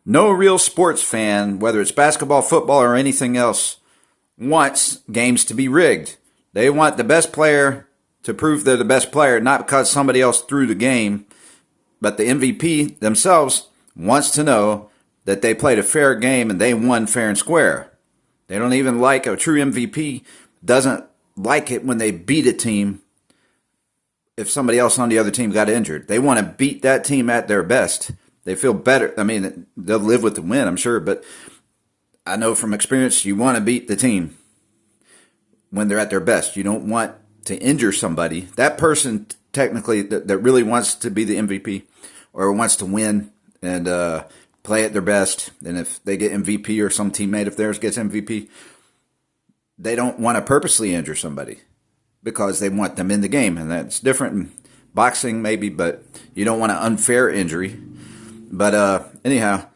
No real sports fan, whether it's basketball, football, or anything else, wants games to be rigged. They want the best player to prove they're the best player, not because somebody else threw the game, but the MVP themselves wants to know that they played a fair game and they won fair and square. They don't even like a true MVP doesn't like it when they beat a team if somebody else on the other team got injured. They want to beat that team at their best. They feel better. I mean, they'll live with the win, I'm sure, but I know from experience you want to beat the team when they're at their best. You don't want to injure somebody. That person technically that really wants to be the MVP or wants to win and play at their best, and if they get MVP or some teammate of theirs gets MVP, they don't want to purposely injure somebody because they want them in the game. And that's different in boxing maybe, but you don't want an unfair injury. But anyhow,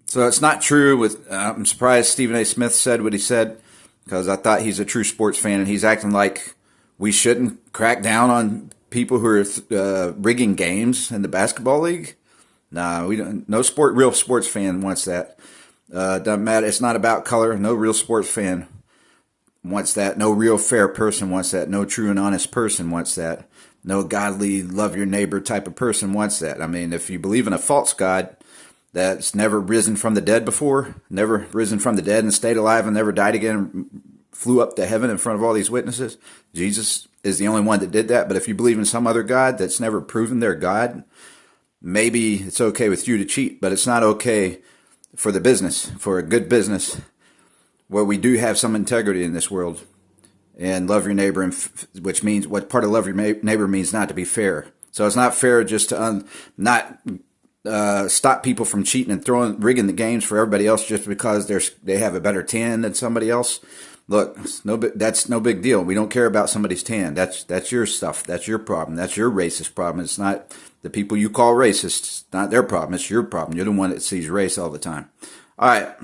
so it's not true with, I'm surprised Stephen A. Smith said what he said because I thought he's a true sports fan and he's acting like we shouldn't crack down on people who are rigging games in the basketball league. Nah, we don't. No real sports fan wants that. Doesn't matter. It's not about color. No real sports fan wants that. No real fair person wants that. No true and honest person wants that. No godly, love your neighbor type of person wants that. I mean, if you believe in a false God that's never risen from the dead before, never risen from the dead and stayed alive and never died again, flew up to heaven in front of all these witnesses, Jesus is the only one that did that. But if you believe in some other God that's never proven their God, maybe it's okay with you to cheat, but it's not okay for the business, for a good business, where we do have some integrity in this world and love your neighbor, which means what part of love your neighbor means not to be fair. So it's not fair just to not stop people from cheating and rigging the games for everybody else just because they have a better tan than somebody else. Look, that's no big deal. We don't care about somebody's tan. That's your stuff. That's your problem. That's your racist problem. It's not the people you call racist. It's not their problem. It's your problem. You're the one that sees race all the time. All right.